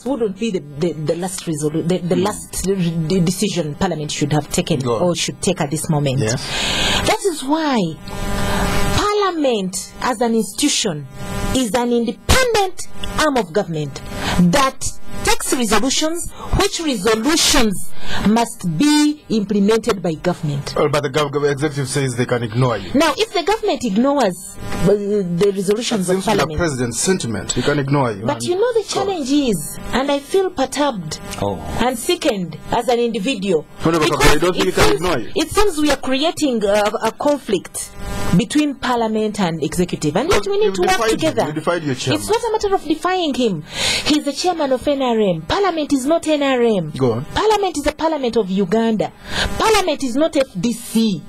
wouldn't be the last the decision Parliament should have taken or should take at this moment. Yes. That is why Parliament as an institution is an independent arm of government that takes resolutions, which resolutions must be implemented by government. Well, but the executive says they can ignore you. Now, if the government ignores the resolutions of Parliament, the president's sentiment, he can ignore you. But you know the challenge is, and I feel perturbed and sickened as an individual. It seems we are creating a conflict between Parliament and executive, and yet we need to work together. It's not a matter of defying him. He's the chairman of NRM. Parliament is not NRM. Go on. Parliament is a Parliament of Uganda. Parliament is not FDC.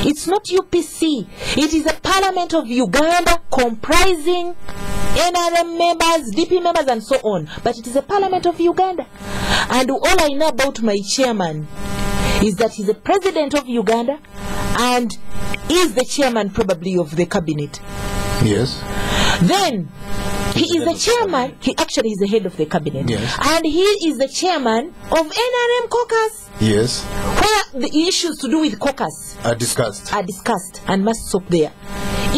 It's not UPC. It is a Parliament of Uganda comprising NRM members, DP members, and so on. But it is a Parliament of Uganda. And all I know about my chairman is that he's the president of Uganda and is the chairman probably of the cabinet. Yes. Then he is the chairman. He actually is the head of the cabinet. Yes. And he is the chairman of NRM caucus. Yes. Where the issues to do with caucus are discussed and must stop there.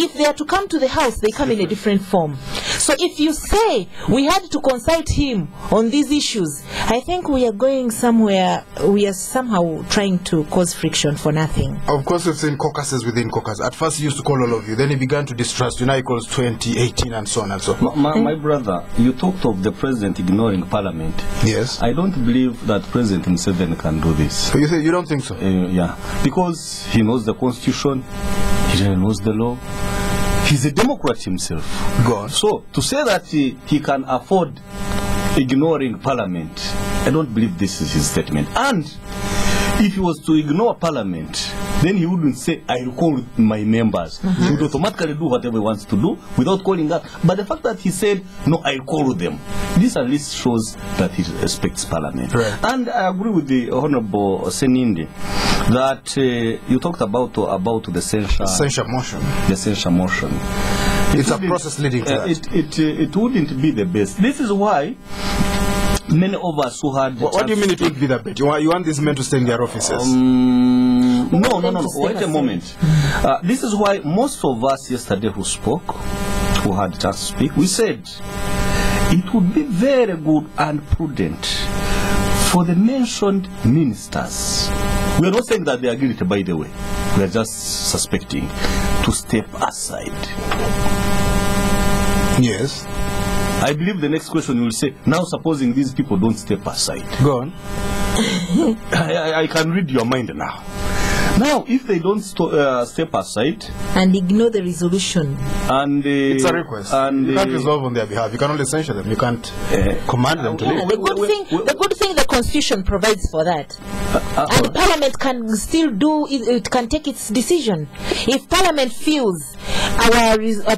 If they are to come to the house, they come in a different form. So if you say we had to consult him on these issues, I think we are going somewhere, we are somehow trying to cause friction for nothing. Of course, we've seen caucuses within caucus. At first he used to call all of you, then he began to distrust you. Now he calls 2018 and so on and so forth. My brother, you talked of the president ignoring Parliament. Yes. I don't believe that President Museveni can do this. So you don't think so? Yeah, because he knows the constitution, he knows the law. He's a Democrat himself. God. So to say that he can afford ignoring Parliament, I don't believe this is his statement. And if he was to ignore Parliament, then he wouldn't say, I will call my members. He would automatically do whatever he wants to do without calling that. But the fact that he said, no, I'll call them, this at least shows that he respects Parliament. Right. And I agree with the Honorable Seninde that you talked about the censure motion. The censure motion. It's a process leading to that. It wouldn't be the best. This is why many of us who had... What do you mean it would be the best? You want these men to stay in their offices? No. Wait a moment. This is why most of us yesterday who spoke, who had a chance to speak, we said it would be very good and prudent for the mentioned ministers. We are not saying that they are guilty, by the way. We are just suspecting to step aside. Yes. I believe the next question you will say, now supposing these people don't step aside. Go on. I can read your mind now. Now, if they don't step aside and ignore the resolution, and it's a request, and you can't resolve on their behalf. You can only censure them. You can't command them to leave. The good thing the Constitution provides for that, and Parliament can still do it can take its decision. If Parliament feels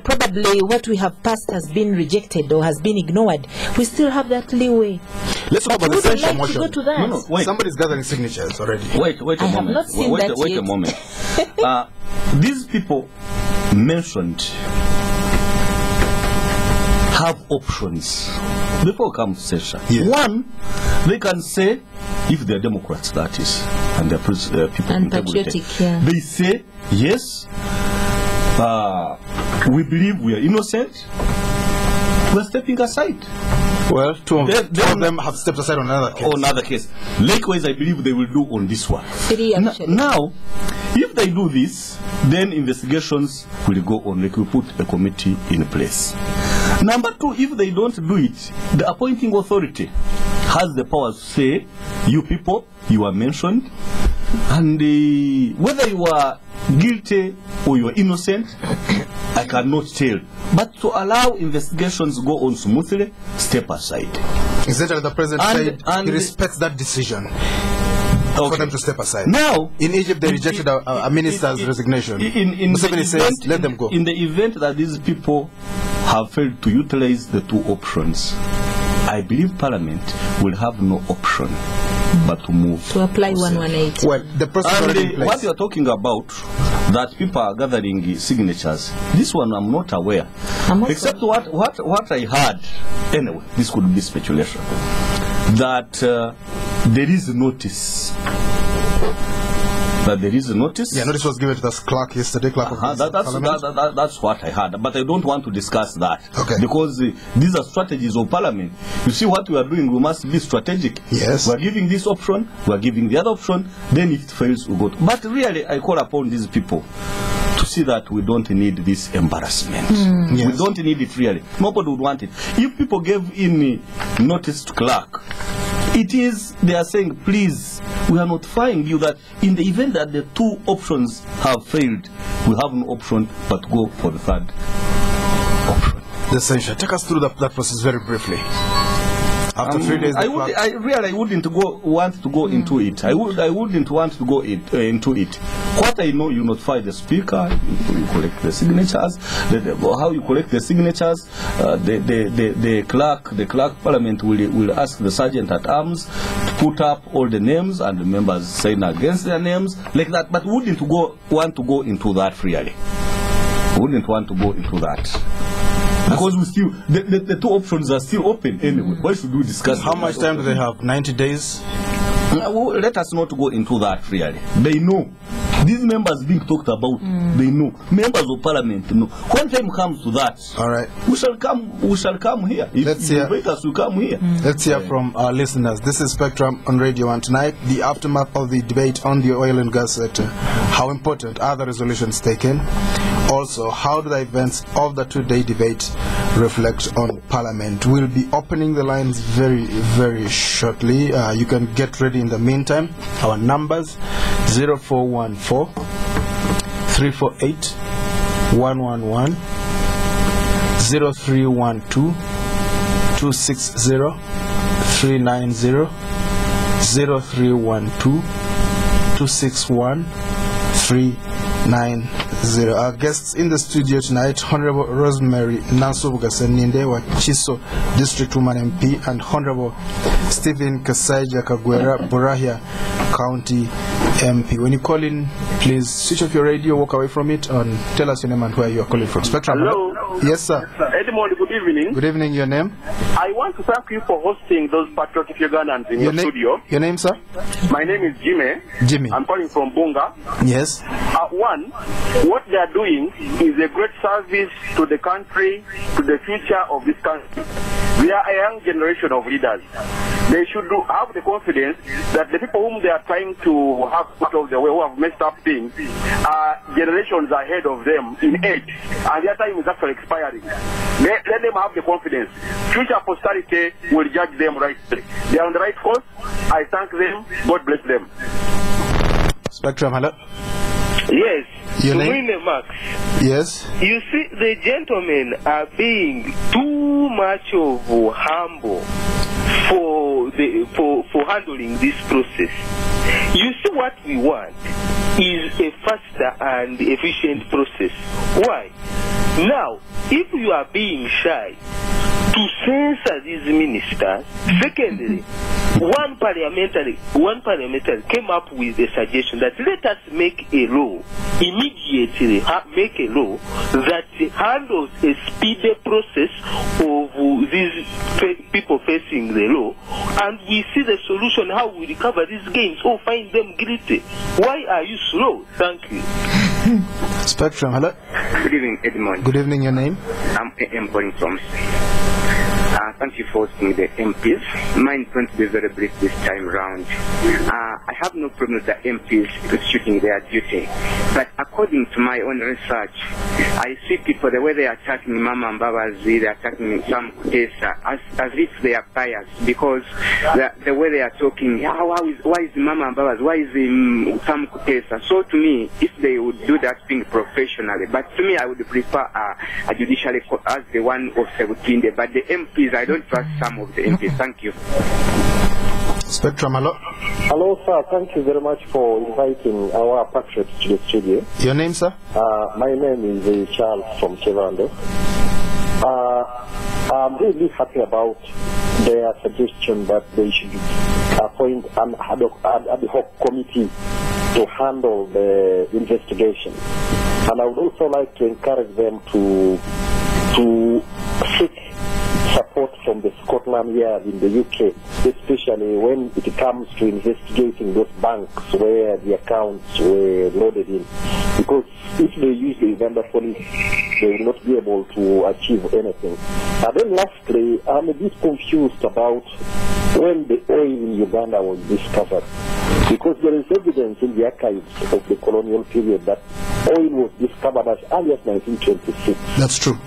probably what we have passed has been rejected or has been ignored, we still have that leeway. Let's talk about the censure motion. Go to that. No, wait. Somebody's gathering signatures already. Wait a moment. I have not seen that Wait a moment. These people mentioned have options before come to censure. Yes. One, they can say, if they're Democrats, that is, and they're people and patriotic, they say, yes, we believe we are innocent, we're stepping aside. Well, two of them have stepped aside on another case. On another case. Likewise, I believe they will do on this one. Now, if they do this, then investigations will go on. Like we put a committee in place. Number two, if they don't do it, the appointing authority has the power to say, you people, you are mentioned, and whether you are guilty or you are innocent, I cannot tell. But to allow investigations to go on smoothly, step aside. Essentially, the president said he respects that decision for them to step aside. Now, in Egypt, they rejected a minister's resignation. Museveni says, let them go. In the event that these people have failed to utilize the two options, I believe Parliament will have no option but to move to apply 118. Well, the process already in place. What you are talking about, that people are gathering signatures. This one I'm not aware. Except what I heard, anyway, this could be speculation, that there is a notice. That there is a notice. Yeah, notice was given to the clerk yesterday. That's what I heard, but I don't want to discuss that. Okay. Because these are strategies of parliament. You see what we are doing, we must be strategic. Yes. We are giving this option, we are giving the other option, then if it fails, we go to. But really, I call upon these people to see that we don't need this embarrassment. Yes. We don't need it really. Nobody would want it. If people gave in notice to clerk, it is, they are saying, please, we are notifying you that in the event that the two options have failed, we have no option but go for the third option. The Seninde, take us through that process very briefly. After 3 days, I wouldn't want to go into it. I wouldn't want to go into it. What I know, you notify the speaker, you collect the signatures. How you collect the signatures? The clerk parliament will ask the sergeant at arms to put up all the names and the members sign against their names like that. But wouldn't want to go into that really. Wouldn't want to go into that. Because we still, the two options are still open anyway. Why should we discuss? How much time do they have? 90 days? Let us not go into that really. They know. These members being talked about, they know. Members of parliament know. When time comes to that, all right, we shall come here. If you invite us, we come here. Let's hear from our listeners. This is Spectrum on Radio 1 tonight. The aftermath of the debate on the oil and gas sector. How important are the resolutions taken? Also, how do the events of the two-day debate reflect on Parliament? We'll be opening the lines very, very shortly. You can get ready in the meantime. Our numbers 0414 348 111 0312 260 390 0312 261 390. Our guests in the studio tonight, Honorable Rosemary Seninde, Wakiso District Woman MP, and Honorable Stephen Kasaija Kagwera, Burahya County MP. When you call in, please switch off your radio, walk away from it, and tell us your name and where you are calling from. Spectrum. Hello. Yes, sir. Edmond, good evening. Good evening, your name? I want to thank you for hosting those patriotic Ugandans in your studio. Your name, sir? My name is Jimmy. Jimmy. I'm calling from Bunga. Yes. One, what they are doing is a great service to the country, to the future of this country. We are a young generation of leaders. They should have the confidence that the people whom they are trying to have out of the way, who have messed up things, are generations ahead of them in age, and their time is actually expiring. Let them have the confidence. Future posterity will judge them rightly. They are on the right course. I thank them. God bless them. Spectrum, hello? Yes. Your name? Max. Yes. You see, the gentlemen are being too much of humble for handling this process. You see, what we want is a faster and efficient process. Why? Now, if you are being shy to censor these ministers, secondly, one parliamentary came up with a suggestion that let us make a law, immediately make a law that handles a speedy process of these people facing the law, and we see the solution, how we recover these gains or find them guilty. Why are you slow? Thank you. Spectrum, hello? Good evening, Edmond. Good evening, your name? I'm calling from thank you for hosting the MPs. Mine is going to be very brief this time round. I have no problem with the MPs executing their duty, but according to my own research, I see people, the way they are attacking Mama Mbabazi, they are attacking Sam Kutesa, as if they are biased, because the way they are talking, why is Mama Mbabazi, why is Sam Kutesa? So to me, if they would do that thing professionally, but to me I would prefer a judiciary court as the one of Sebutinde, but the MPs, I don't trust some of the MPs. Thank you. Spectrum, hello? Hello, sir. Thank you very much for inviting our patriots to the studio. Your name, sir? My name is Charles from Kevando. I'm really happy about their suggestion that they should appoint an ad hoc committee to handle the investigation. And I would also like to encourage them to seek support from the Scotland Yard in the UK, especially when it comes to investigating those banks where the accounts were loaded in. Because if they use the Uganda police, they will not be able to achieve anything. And then lastly, I'm a bit confused about when the oil in Uganda was discovered. Because there is evidence in the archives of the colonial period that oil was discovered as early as 1926. That's true.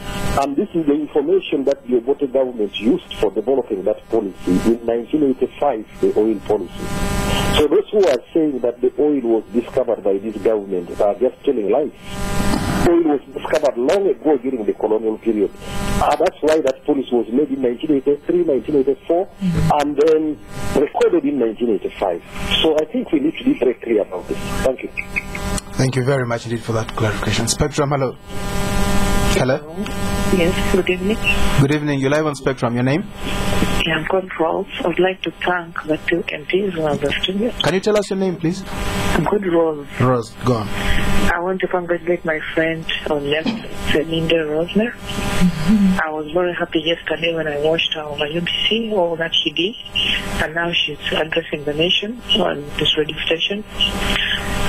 And this is the information that the Obote government used for developing that policy in 1985, the oil policy. So those who are saying that the oil was discovered by this government are just telling lies. Oil was discovered long ago during the colonial period. That's why that policy was made in 1983, 1984, and then recorded in 1985. So I think we need to be very clear about this. Thank you. Thank you very much indeed for that clarification. Spectrum, hello. Hello. Yes, good evening. Good evening. You're live on Spectrum. Your name? Yeah, I'm called Rose. I would like to thank the two MPs who are the studio. Can you tell us your name, please? I'm called Rose. Rose, go on. I want to congratulate my friend on left, Seninde Rosemary. I was very happy yesterday when I watched her over UBC, all that she did, and now she's addressing the nation on this radio station.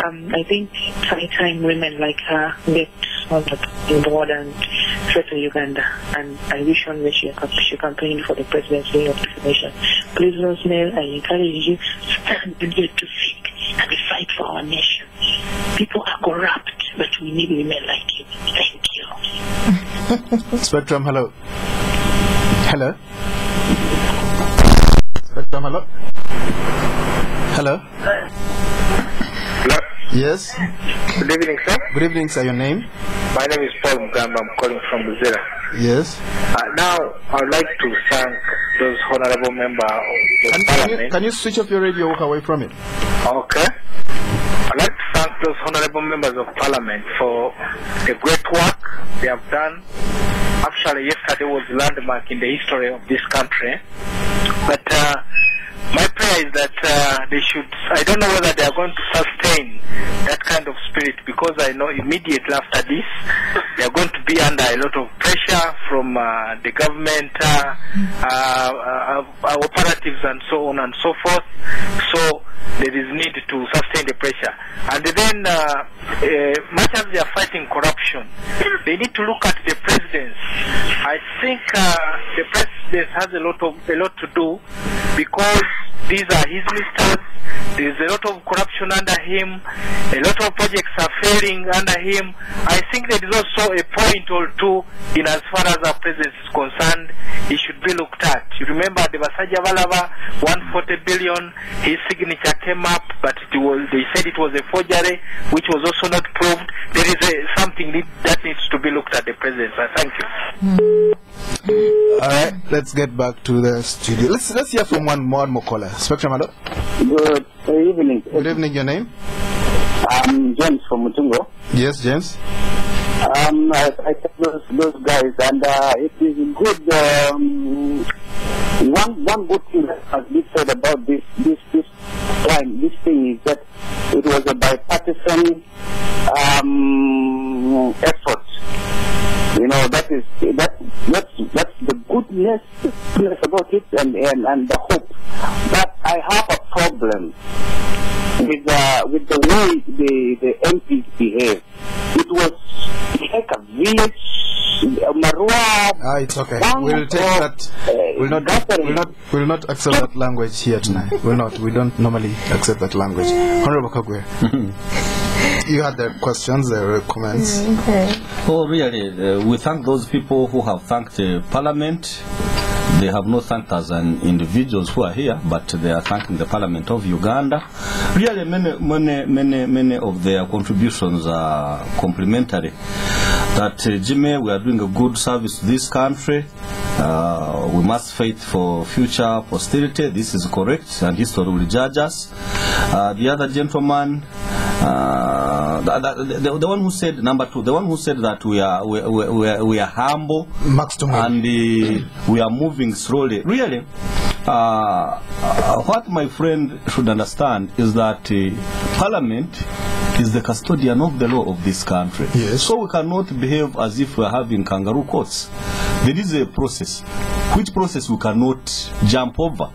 I think it's high time women like her get on the board and settle Uganda, and I wish only she campaigned for the presidency of this nation. Please, Rosemary, I encourage you to stand and get to seek and fight for our nation. People are corrupt, but we need women like you. Thank you. Spectrum, hello. Hello. Spectrum, hello. Hello. Hello. Yes. Good evening, sir. Good evening, sir. Your name? My name is Paul Mugamba. I'm calling from Buzera. Yes. Now, I would like to thank those honorable members of the parliament. Can you switch off your radio, walk away from it? Okay. I'd like to thank those honorable members of parliament for the great work they have done. Actually, yesterday was a landmark in the history of this country. But my prayer is that they should, I don't know whether they are going to sustain that kind of spirit, because I know immediately after this, they are going to be under a lot of pressure from the government, our operatives and so on and so forth. So there is need to sustain the pressure. And then, much as they are fighting corruption, they need to look at the president. I think the president has a lot to do, because these are his ministers. There is a lot of corruption under him. A lot of projects are failing under him. I think there is also a point or two in as far as our president is concerned. He should be looked at. You remember the Basaja Valava, 140 billion. His signature came up, but they said it was a forgery, which was also not proved. There is something that needs to be looked at the president. Thank you. All right, let's get back to the studio. Let's hear from one more caller. Spectrum, hello. Good evening. Good evening. Your name? I'm James from Mutungo. Yes, James. I those guys, and it is good. One good thing that has been said about this thing is that it was a bipartisan effort. You know, that's the goodness about it, and the hope. But I have a problem with the way the MPs behave. It was like a village. It's okay. We'll take that. We'll not accept that language here tonight. We don't normally accept that language. Honorable Kagwera. You had the questions, the comments. Okay. Oh, really? We thank those people who have thanked the Parliament. They have not thanked us as individuals who are here, but they are thanking the Parliament of Uganda. Really, many of their contributions are complimentary. That Jimmy, we are doing a good service to this country. We must fight for future posterity. This is correct, and history will judge us. The other gentleman, the one who said number two, the one who said that we are humble and we are moving slowly. Really, what my friend should understand is that Parliament is the custodian of the law of this country. Yes. So we cannot behave as if we are having kangaroo courts. There is a process, which process we cannot jump over.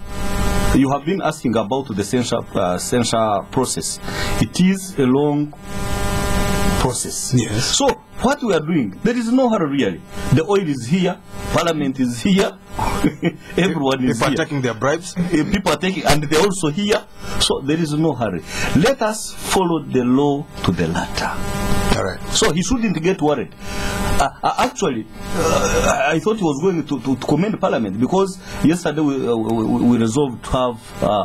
You have been asking about the censure process. It is a long process. Yes. So what we are doing, there is no hurry really. The oil is here, Parliament is here, everyone is people here. are taking their bribes. People are taking, and they're also here. So there is no hurry. Let us follow the law to the letter. All right. So he shouldn't get worried. Actually, I thought he was going to commend Parliament, because yesterday we resolved to have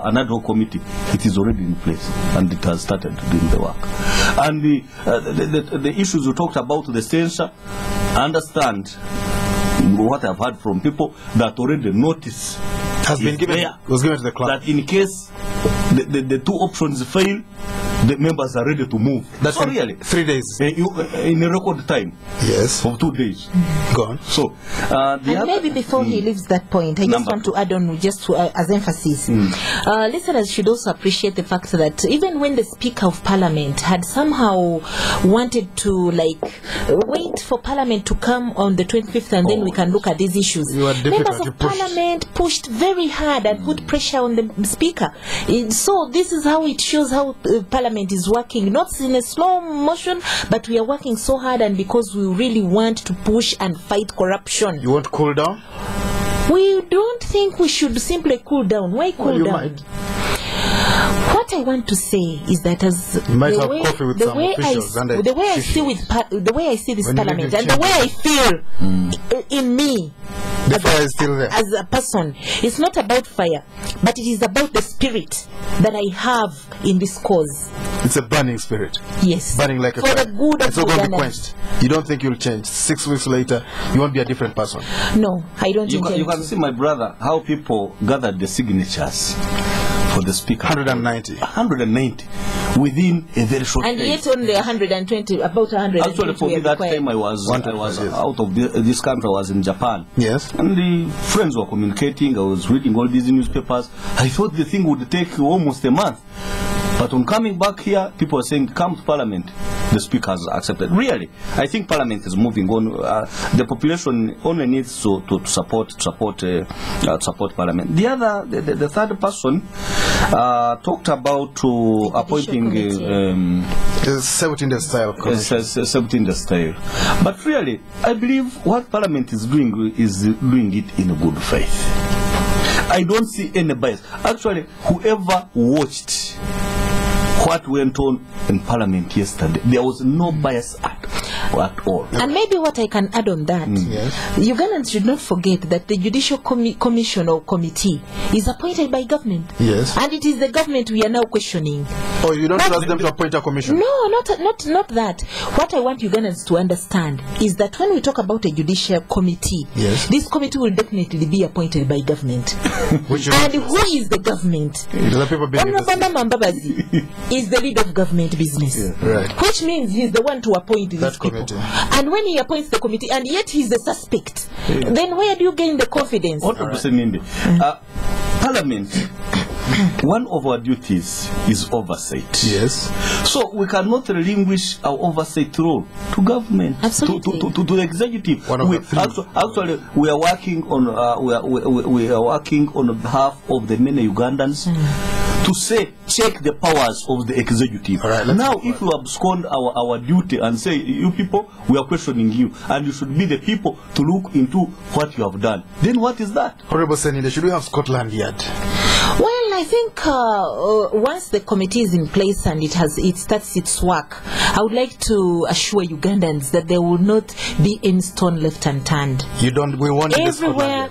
an ad hoc committee. It is already in place and it has started doing the work. And the issues we talked about, the censure, I understand what I've heard from people that already notice Has been given, was given to the club. that in case the two options fail, the members are ready to move. That's so really 3 days. In a record time. Yes. Of 2 days. Go on. So, and maybe before he leaves that point, I just want to add on just to, as emphasis. Listeners should also appreciate the fact that even when the Speaker of Parliament had somehow wanted to wait for Parliament to come on the 25th and then we can look at these issues, members of Parliament pushed very hard and put pressure on the Speaker. So this is how it shows how Parliament is working, not in a slow motion, but we are working so hard, and because we really want to push and fight corruption. You want to cool down? We don't think we should simply cool down. Why cool down? Might. What I want to say is that as you might have coffee with some officials the way I see this Parliament and the way I feel in me, the fire is still there. As a person, it's not about fire, but it is about the spirit that I have in this cause. It's a burning spirit. Yes. Burning like a for fire. the good of it's not going to be Uganda. quenched. You don't think you'll change. 6 weeks later, you won't be a different person. No, I don't intend You can see, my brother, how people gathered the signatures for the Speaker. 190. 190 within a very short time. And yet only 120, about 120. Actually, for me, that time I was out of this country. I was in Japan. Yes. And the friends were communicating. I was reading all these newspapers. I thought the thing would take almost a month. But on coming back here, people are saying, come to Parliament. The Speaker has accepted. Really, I think Parliament is moving on. The population only needs to support Parliament. The third person talked about appointing Seninde style. But really, I believe what Parliament is doing it in good faith. I don't see any bias. Actually, whoever watched what went on in Parliament yesterday, there was no bias at all. And maybe what I can add on that, Ugandans should not forget that the Judicial Commission or Committee is appointed by government. Yes. And it is the government we are now questioning. Oh, you don't trust them to appoint a commission? No, not that. What I want Ugandans to understand is that when we talk about a Judicial Committee, this committee will definitely be appointed by government. And who is the government? Honorable Mambabazi is the lead of government business. Which means he's the one to appoint these people. And when he appoints the committee, and yet he's the suspect, then where do you gain the confidence? Parliament, one of our duties is oversight. Yes. So we cannot relinquish our oversight role to government, to the executive. Actually, we are working on behalf of the many Ugandans. To say, check the powers of the executive. Now, if you abscond our duty and say, you people, we are questioning you, and you should be the people to look into what you have done, then what is that? Honorable Seninde, should we have Scotland Yard? Well, I think once the committee is in place and it starts its work, I would like to assure Ugandans that there will not be any stone left unturned. We want everywhere.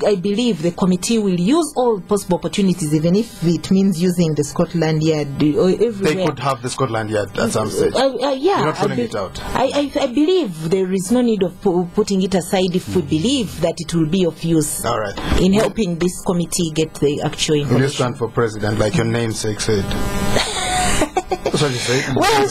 I believe the committee will use all possible opportunities, even if it means using the Scotland Yard. Everywhere. They could have the Scotland Yard at some stage. Yeah, you're not ruling it out. I believe there is no need of putting it aside if we believe that it will be of use in helping this committee get the actual information. Will you stand for president like your namesake said? Well,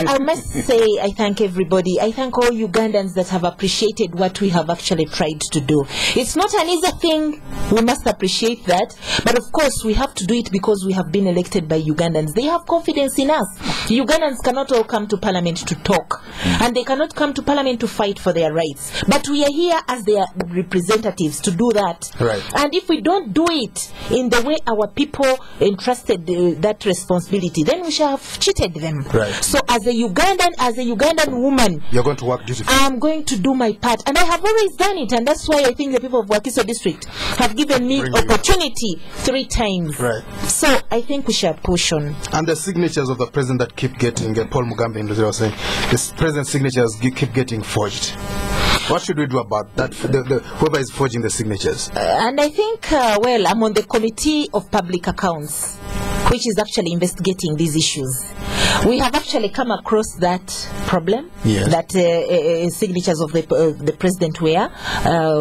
I must say I thank everybody. I thank all Ugandans that have appreciated what we have actually tried to do. It's not an easy thing. We must appreciate that. But of course, we have to do it because we have been elected by Ugandans. They have confidence in us. Ugandans cannot all come to parliament to talk. And they cannot come to parliament to fight for their rights. But we are here as their representatives to do that. Right. And if we don't do it in the way our people entrusted that responsibility, then we shall have cheated them. Right. So as a Ugandan woman, you're going to work dutifully. I'm going to do my part, and I have always done it, and that's why I think the people of Wakiso district have given me opportunity 3 times. Right. So I think we shall push on. And the signatures of the president that keep getting, Paul Mugambe was saying, the president's signatures keep getting forged. What should we do about that? Whoever is forging the signatures. And I think, well, I'm on the Committee of Public Accounts, which is actually investigating these issues. We have actually come across that problem, yes, that signatures of the president were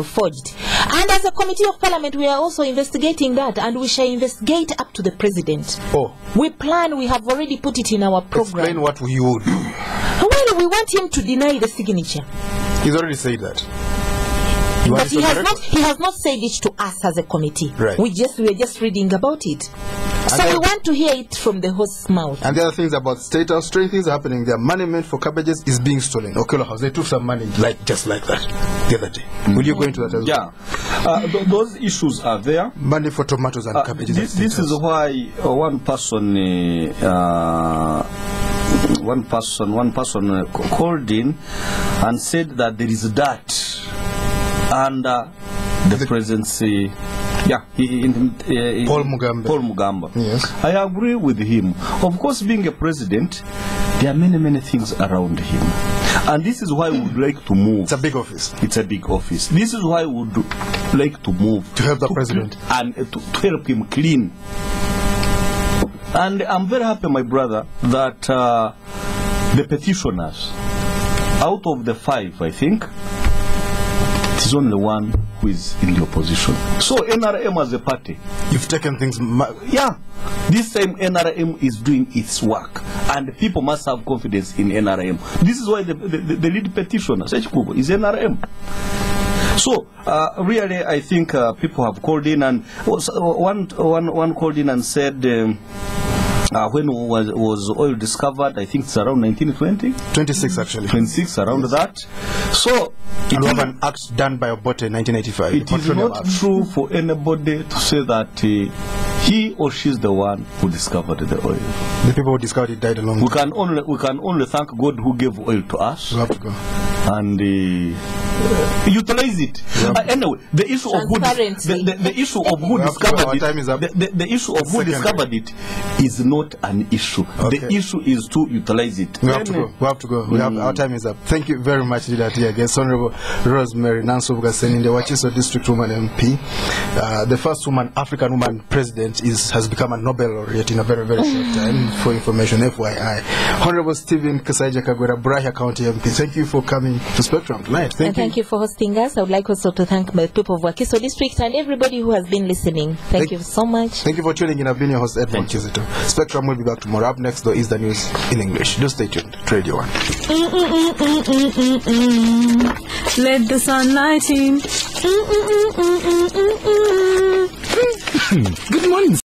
forged. And as a Committee of Parliament, we are also investigating that, and we shall investigate up to the president. Oh. We have already put it in our program. Explain what you would do. Well, we want him to deny the signature. He's already said that. But he has not said it to us as a committee. Right. We are just reading about it. So we want to hear it from the host's mouth. And the other things about State House, strange things are happening. Their money meant for cabbages is being stolen. Okello House, they took some money just like that the other day. Will you go into that as well? Yeah. Those issues are there. Money for tomatoes and cabbages. This is why one person called in and said that there is dirt under the presidency. Paul Mugambe. Yes. I agree with him. Of course, being a president, there are many things around him. And this is why we would like to move. It's a big office. It's a big office. This is why we would like to move. To help the president. And to help him clean. And I'm very happy, my brother, that the petitioners, out of the 5, I think, it is only one who is in the opposition. So NRM as a party, you've taken things. This time NRM is doing its work, and people must have confidence in NRM. This is why the lead petitioner, Sechikubo, is NRM. So really, I think people have called in, and one called in and said. When was oil discovered? I think it's around 1920? 26 actually. 26, around that. So, it was an act done by Obote in 1985. It is not true for anybody to say that he or she is the one who discovered the oil. The people who discovered it died along. We can only thank God who gave oil to us. We have to go. And utilize it. Anyway, the issue of who discovered it is not an issue. Okay. The issue is to utilize it. We have to go. Our time is up. Thank you very much, Leader Tia. Guest Honorable Rosemary Seninde, Wakiso District Woman MP. The first African woman president has become a Nobel laureate in a very short time. For information, FYI. Honorable Stephen Kasaija Kagwera, Burahya County MP. Thank you for coming to Spectrum tonight. Thank you for hosting us. I would like also to thank the people of Wakiso District and everybody who has been listening. Thank you so much. Thank you for tuning in. I've been your host, Edmond Kizito. Spectrum will be back tomorrow. Up next, though, is the news in English. Do stay tuned to Radio 1. Let the sunlight in. Good morning.